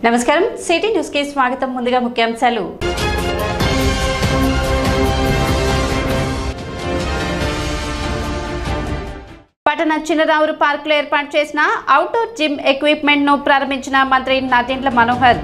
నమస్కారం city news కి స్వాగతం. ముందుగా ముఖ్యాంశాలు. పట్టణ చిన్నరావురు పార్క్ లో ఏర్పాటు చేసిన అవుట్డోర్ జిమ్ ఎక్విప్మెంట్ ను ప్రారంభించిన మంత్రి నాదెండ్ల మనోహర్.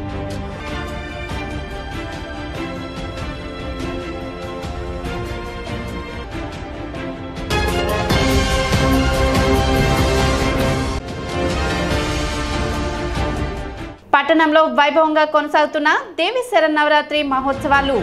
పట్టణంలో వైభవంగా కొనసాగుతున్న దేవి శరన్నవరాత్రి మహోత్సవాలు.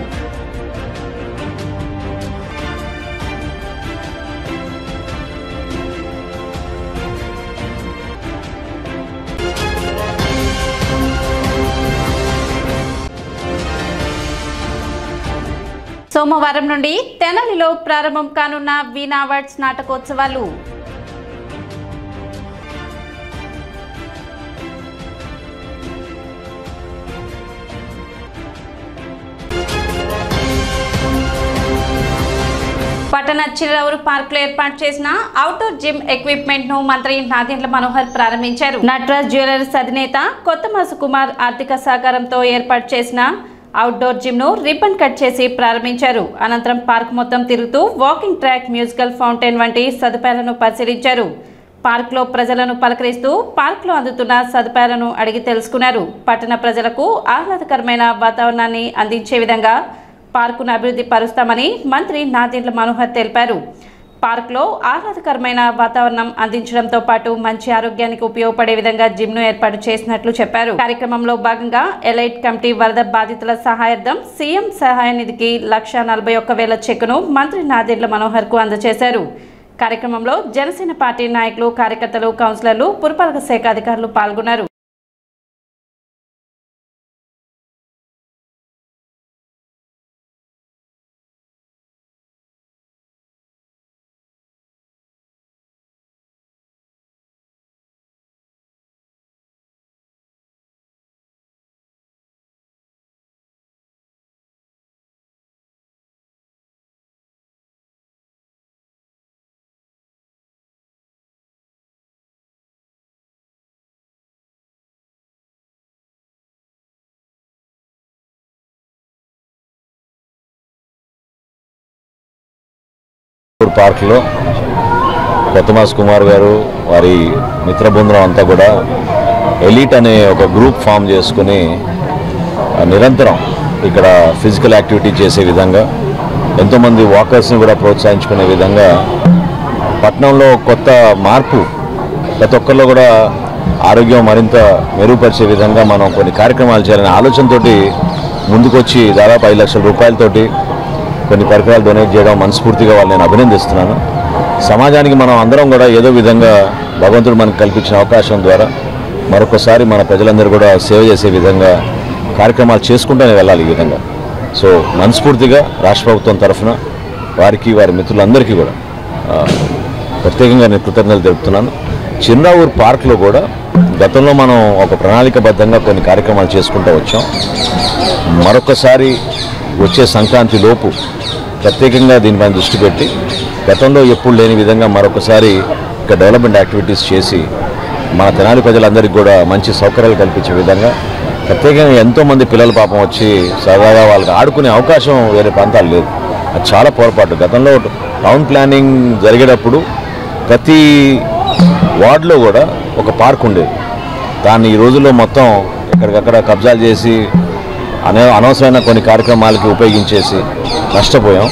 సోమవారం నుండి తెనాలిలో ప్రారంభం కానున్న వీణా అవార్డ్స్ నాటకోత్సవాలు. పట్టణ చిన్నరావురు పార్క్ లో ఏర్పాటు చేసిన అవుట్డోర్ జిమ్ ఎక్విప్మెంట్ ను మంత్రి నాదెండ్ల మనోహర్ ప్రారంభించారు. నటరాజ్ జ్యువెలర్స్ అధినేత కొత్తమాసు కుమార్ ఆర్థిక సహకారంతో ఏర్పాటు చేసిన అవుట్డోర్ జిమ్ ను రిబ్బన్ కట్ చేసి ప్రారంభించారు. అనంతరం పార్క్ మొత్తం తిరుగుతూ వాకింగ్ ట్రాక్, మ్యూజికల్ ఫౌంటైన్ వంటి సదుపాయాలను పరిశీలించారు. పార్క్ లో ప్రజలను పలకరిస్తూ పార్క్ లో అందుతున్న సదుపాయాలను అడిగి తెలుసుకున్నారు. పట్టణ ప్రజలకు ఆహ్లాదకరమైన వాతావరణాన్ని అందించే విధంగా పార్కును అభివృద్ధి పరుస్తామని మంత్రి నాదెండ్ల మనోహర్ తెలిపారు. పార్క్లో ఆహ్లాదకరమైన వాతావరణం అందించడంతో పాటు మంచి ఆరోగ్యానికి ఉపయోగపడే విధంగా జిమ్ను ఏర్పాటు చేసినట్లు చెప్పారు. కార్యక్రమంలో భాగంగా ఎలైట్ కమిటీ వరద బాధితుల సహాయార్థం సీఎం సహాయ నిధికి 1,41,000 చెక్కును మంత్రి నాదెండ్ల మనోహర్ కు అందజేశారు. కార్యక్రమంలో జనసేన పార్టీ నాయకులు, కార్యకర్తలు, కౌన్సిలర్లు, పురపాలక శాఖ అధికారులు పాల్గొన్నారు. పార్క్లో కొత్తమాస్ కుమార్ గారు వారి మిత్రబృందం అంతా కూడా ఎలీట్ అనే ఒక గ్రూప్ ఫామ్ చేసుకుని నిరంతరం ఇక్కడ ఫిజికల్ యాక్టివిటీ చేసే విధంగా, ఎంతోమంది వాకర్స్ని కూడా ప్రోత్సహించుకునే విధంగా పట్టణంలో కొత్త మార్పు, ప్రతి ఒక్కరిలో కూడా ఆరోగ్యం మరింత మెరుగుపరిచే విధంగా మనం కొన్ని కార్యక్రమాలు చేయాలనే ఆలోచనతోటి ముందుకొచ్చి దాదాపు 5 లక్షల రూపాయలతోటి కొన్ని పరికరాలు డొనేట్ చేయడం మనస్ఫూర్తిగా వాళ్ళు నేను అభినందిస్తున్నాను. సమాజానికి మనం అందరం కూడా ఏదో విధంగా భగవంతుడు మనకు కల్పించిన అవకాశం ద్వారా మరొకసారి మన ప్రజలందరూ కూడా సేవ చేసే విధంగా కార్యక్రమాలు చేసుకుంటూనే వెళ్ళాలి. ఈ విధంగా సో మనస్ఫూర్తిగా రాష్ట్ర ప్రభుత్వం తరఫున వారికి, వారి మిత్రులందరికీ కూడా ప్రత్యేకంగా నేను కృతజ్ఞతలు తెలుపుతున్నాను. చిన్నరావూరు పార్క్లో కూడా గతంలో మనం ఒక ప్రణాళికబద్ధంగా కొన్ని కార్యక్రమాలు చేసుకుంటూ వచ్చాం. మరొకసారి వచ్చే సంక్రాంతి లోపు ప్రత్యేకంగా దీనిపైన దృష్టి పెట్టి గతంలో ఎప్పుడు లేని విధంగా మరొకసారి ఇక్కడ డెవలప్మెంట్ యాక్టివిటీస్ చేసి మన తెనాలి ప్రజలందరికీ కూడా మంచి సౌకర్యాలు కల్పించే విధంగా ప్రత్యేకంగా ఎంతోమంది పిల్లల పాపం వచ్చి సరదాగా వాళ్ళకి ఆడుకునే అవకాశం వేరే ప్రాంతాలు లేదు. అది చాలా పొరపాటు. గతంలో టౌన్ ప్లానింగ్ జరిగేటప్పుడు ప్రతి వార్డులో కూడా ఒక పార్క్ ఉండేది. దాన్ని ఈ రోజుల్లో మొత్తం ఎక్కడికక్కడ కబ్జాలు చేసి అనవసరమైన కొన్ని కార్యక్రమాలకి ఉపయోగించేసి నష్టపోయాం.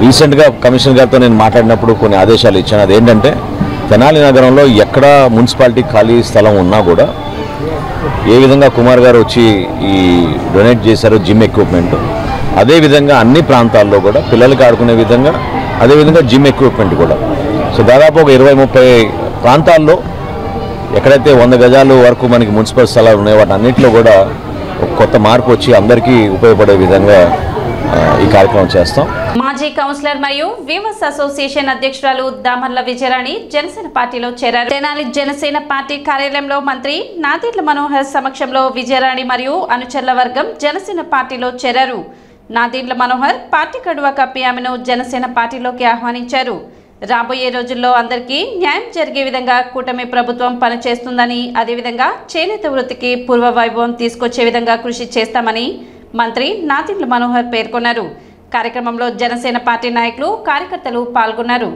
రీసెంట్గా కమిషనర్ గారితో నేను మాట్లాడినప్పుడు కొన్ని ఆదేశాలు ఇచ్చాను. అదేంటంటే తెనాలి నగరంలో ఎక్కడ మున్సిపాలిటీ ఖాళీ స్థలం ఉన్నా కూడా ఏ విధంగా కుమార్ గారు వచ్చి ఈ డొనేట్ చేశారో జిమ్ ఎక్విప్మెంట్, అదేవిధంగా అన్ని ప్రాంతాల్లో కూడా పిల్లలకి ఆడుకునే విధంగా అదేవిధంగా జిమ్ ఎక్విప్మెంట్ కూడా. సో దాదాపు ఒక 20-30 ప్రాంతాల్లో ఎక్కడైతే 100 గజాలు వరకు మనకి మున్సిపల్ స్థలాలు ఉన్నాయో వాటి అన్నింటిలో కూడా కొత్త మార్పు వచ్చి అందరికీ ఉపయోగపడే విధంగా ఈ కార్యక్రమం చేస్తాం. మాజీ కౌన్సిలర్ మరియు వీవర్స్ అసోసియేషన్ అధ్యక్షురాలు దామర్ల విజయరాణి జనసేన పార్టీలో చేరారు. తెనాలి జనసేన పార్టీ కార్యాలయంలో మంత్రి నాదెండ్ల మనోహర్ సమక్షంలో విజయరాణి మరియు అనుచరుల వర్గం జనసేన పార్టీలో చేరారు. నాదెండ్ల మనోహర్ పార్టీ కండువా కప్పి ఆమెను జనసేన పార్టీలోకి ఆహ్వానించారు. రాబోయే రోజుల్లో అందరికీ న్యాయం జరిగే విధంగా కూటమి ప్రభుత్వం పనిచేస్తుందని, అదేవిధంగా చేనేత వృత్తికి పూర్వ వైభవం తీసుకొచ్చే విధంగా కృషి చేస్తామని మంత్రి నాదెండ్ల మనోహర్ పేర్కొన్నారు. కార్యక్రమంలో జనసేన పార్టీ నాయకులు, కార్యకర్తలు పాల్గొన్నారు.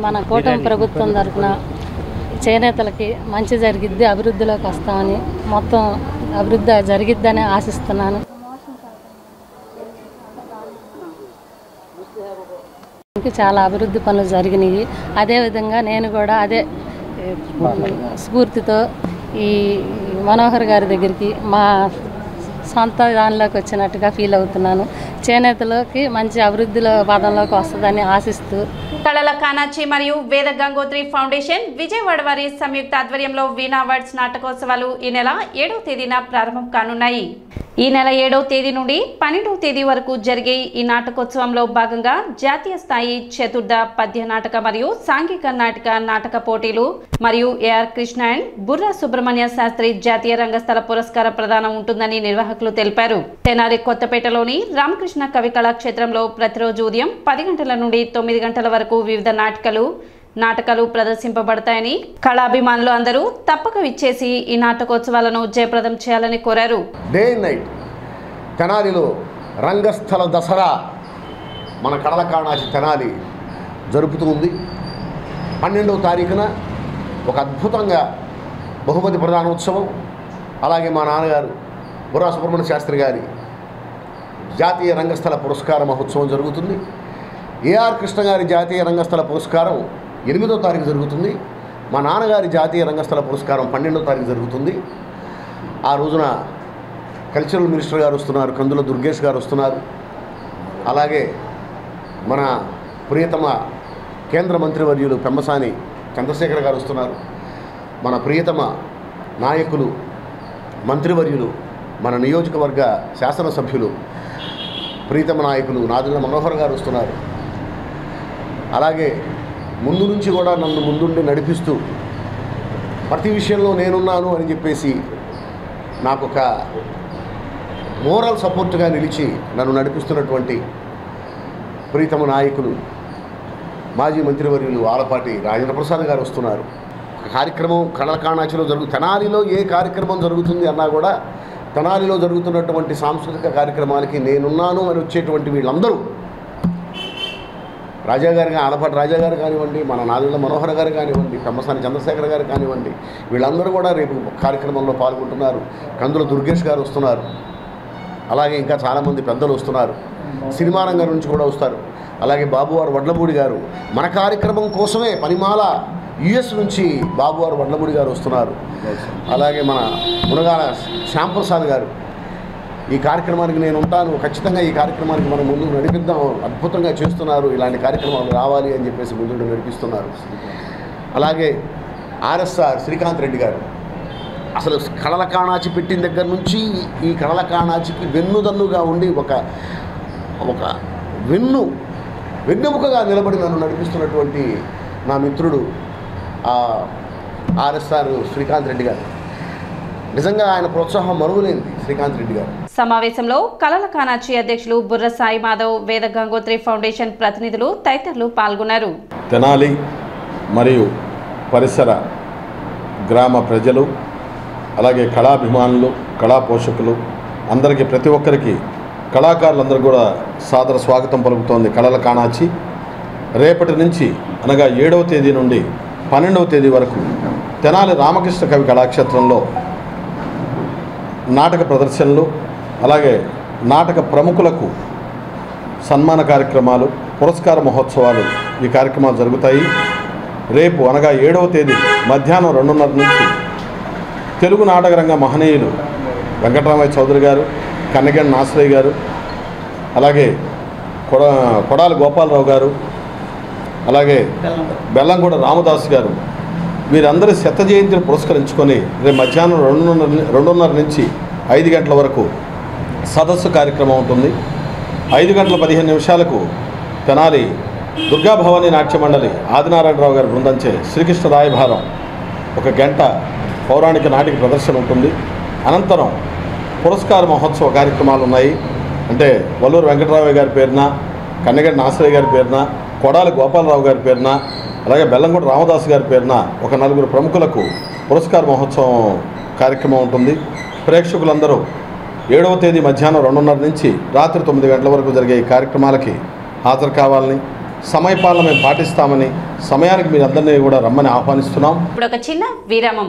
మన కూటమి ప్రభుత్వం తరఫున చేనేతలకి మంచి జరిగిద్ది, అభివృద్ధిలోకి వస్తామని, మొత్తం అభివృద్ధి జరిగిద్దని ఆశిస్తున్నాను. చాలా అభివృద్ధి పనులు జరిగినాయి. అదేవిధంగా నేను కూడా అదే స్ఫూర్తితో ఈ మనోహర్ గారి దగ్గరికి మా సొంత దానిలోకి వచ్చినట్టుగా ఫీల్ అవుతున్నాను. చేనేతలోకి మంచి అభివృద్ధిలో పదంలోకి వస్తుందని ఆశిస్తూ కళల కానాచి మరియు వేద గంగోత్రి ఫౌండేషన్ విజయవాడ వారి సంయుక్త ఆధ్వర్యంలో వీణా అవార్డ్స్ నాటకోత్సవాలు ఈ నెల 7వ తేదీన ప్రారంభం కానున్నాయి. ఈ నెల 7వ తేదీ నుండి 12వ తేదీ వరకు జరిగే ఈ నాటకోత్సవంలో భాగంగా జాతీయ స్థాయి చతుర్థ పద్య నాటక మరియు సాంఘిక నాటక పోటీలు మరియు ఏఆర్ కృష్ణ అండ్ బుర్రా సుబ్రహ్మణ్య శాస్త్రి జాతీయ రంగస్థల పురస్కార ప్రదానం ఉంటుందని నిర్వాహకులు తెలిపారు. తెనాలి కొత్తపేటలోని రామకృష్ణ కవి కళాక్షేత్రంలో ప్రతిరోజు ఉదయం 10 గంటల నుండి 9 గంటల వరకు వివిధ నాటకాలు ప్రదర్శింపబడతాయని కళాభిమానులు అందరూ తప్పక విచ్చేసి ఈ నాటకోత్సవాలను జయప్రదం చేయాలని కోరారు. డే అండ్ నైట్ తెనాలిలో రంగస్థల దసరా మన కళల కానాచి తెనాలి జరుపుతూ ఉంది. 12వ తారీఖున ఒక అద్భుతంగా బహుమతి ప్రదానోత్సవం, అలాగే మా నాన్నగారు బుర్రా సుబ్రహ్మణ్య శాస్త్రి గారి జాతీయ రంగస్థల పురస్కార మహోత్సవం జరుగుతుంది. ఏఆర్ కృష్ణ గారి జాతీయ రంగస్థల పురస్కారం 8వ తారీఖు జరుగుతుంది. మా నాన్నగారి జాతీయ రంగస్థల పురస్కారం 12వ తారీఖు జరుగుతుంది. ఆ రోజున కల్చరల్ మినిస్టర్ గారు వస్తున్నారు, కందుల దుర్గేష్ గారు వస్తున్నారు. అలాగే మన ప్రియతమ కేంద్ర మంత్రివర్యులు పెమ్మసాని చంద్రశేఖర్ గారు వస్తున్నారు. మన ప్రియతమ నాయకులు మంత్రివర్యులు, మన నియోజకవర్గ శాసనసభ్యులు ప్రియతమ నాయకులు నాదెండ్ల మనోహర్ గారు వస్తున్నారు. అలాగే ముందు నుంచి కూడా నన్ను ముందుండి నడిపిస్తూ ప్రతి విషయంలో నేనున్నాను అని చెప్పేసి నాకు ఒక మోరల్ సపోర్ట్గా నిలిచి నన్ను నడిపిస్తున్నటువంటి ప్రియతమ నాయకులు మాజీ మంత్రివర్యులు ఆలపాటి రాజేంద్ర ప్రసాద్ గారు వస్తున్నారు. ఒక కార్యక్రమం కళల కానాచిలో తెనాలిలో ఏ కార్యక్రమం జరుగుతుంది అన్నా కూడా తెనాలిలో జరుగుతున్నటువంటి సాంస్కృతిక కార్యక్రమాలకి నేనున్నాను అని వచ్చేటువంటి వీళ్ళందరూ, రాజా గారు ఆలపాటి రాజా గారు కానివ్వండి, మన నాదెండ్ల మనోహర్ గారు కానివ్వండి, పెమ్మసాని చంద్రశేఖర్ గారు కానివ్వండి, వీళ్ళందరూ కూడా రేపు కార్యక్రమంలో పాల్గొంటున్నారు. కందుల దుర్గేష్ గారు వస్తున్నారు. అలాగే ఇంకా చాలామంది పెద్దలు వస్తున్నారు. సినిమా రంగం నుంచి కూడా వస్తారు. అలాగే బాబువారు వడ్లమూడి గారు మన కార్యక్రమం కోసమే పనిమాల యుఎస్ నుంచి బాబువారు వడ్లమూడి గారు వస్తున్నారు. అలాగే మన మునగాల శ్యాంప్రసాద్ గారు ఈ కార్యక్రమానికి నేను ఉంటాను, ఖచ్చితంగా ఈ కార్యక్రమానికి మనం ముందుకు నడిపిద్దాం, అద్భుతంగా చేస్తున్నారు, ఇలాంటి కార్యక్రమాలు రావాలి అని చెప్పేసి ముందుకు నడిపిస్తున్నారు. అలాగే ఆర్ఎస్ఆర్ శ్రీకాంత్ రెడ్డి గారు అసలు కళల కానాచి పెట్టిన దగ్గర నుంచి ఈ కళల కానాచికి వెన్నుదన్నుగా ఉండి ఒక వెన్నెముకగా నిలబడి నన్ను నడిపిస్తున్నటువంటి నా మిత్రుడు ఆర్ఎస్ఆర్ శ్రీకాంత్ రెడ్డి గారు. నిజంగా ఆయన ప్రోత్సాహం మరువలేనిది శ్రీకాంత్ రెడ్డి గారు. సమావేశంలో కళల కానాచి అధ్యక్షులు బుర్ర సాయి మాధవ్, వేద గంగోత్రి ఫౌండేషన్ ప్రతినిధులు తదితరులు పాల్గొన్నారు. తెనాలి మరియు పరిసర గ్రామ ప్రజలు అలాగే కళాభిమానులు, కళా పోషకులు అందరికీ, ప్రతి ఒక్కరికి, కళాకారులందరూ కూడా సాదర స్వాగతం పలుకుతోంది కళల కాణాచి. రేపటి నుంచి అనగా 7వ తేదీ నుండి 12వ తేదీ వరకు తెనాలి రామకృష్ణ కవి కళాక్షేత్రంలో నాటక ప్రదర్శనలు, అలాగే నాటక ప్రముఖులకు సన్మాన కార్యక్రమాలు, పురస్కార మహోత్సవాలు, ఈ కార్యక్రమాలు జరుగుతాయి. రేపు అనగా 7వ తేదీ మధ్యాహ్నం 2:30 నుంచి తెలుగు నాటకరంగ మహనీయులు వెంకటరామయ్య చౌదరి గారు, కన్నగండి నాసరయ్య గారు, అలాగే కొడాలి గోపాలరావు గారు, అలాగే బెల్లంగూడ రామదాస్ గారు, వీరందరి శత జయంతిని పురస్కరించుకొని రేపు మధ్యాహ్నం 2:30 నుంచి 5 గంటల వరకు సదస్సు కార్యక్రమం ఉంటుంది. 5:15 తెనాలి దుర్గా భవానీ నాట్య మండలి ఆదినారాయణరావు గారి బృందంచే శ్రీకృష్ణ రాయభారం 1 గంట పౌరాణిక నాటిక ప్రదర్శన ఉంటుంది. అనంతరం పురస్కార మహోత్సవ కార్యక్రమాలు ఉన్నాయి. అంటే వల్లూరు వెంకటరామయ్య గారి పేరున, కన్నగండి నాసరయ్య గారి పేరున, కొడాలి గోపాలరావు గారి పేరున, అలాగే బెల్లంగూడ రామదాస్ గారి పేరున ఒక 4 ప్రముఖులకు పురస్కార మహోత్సవం కార్యక్రమం ఉంటుంది. ప్రేక్షకులందరూ 7వ తేదీ మధ్యాహ్నం 2:30 నుంచి రాత్రి 9 గంటల వరకు జరిగే ఈ కార్యక్రమాలకి హాజరు కావాలని, సమయపాలన మేము పాటిస్తామని, సమయానికి మీరందరినీ కూడా రమ్మని ఆహ్వానిస్తున్నాం. ఇప్పుడు ఒక చిన్న విరామం.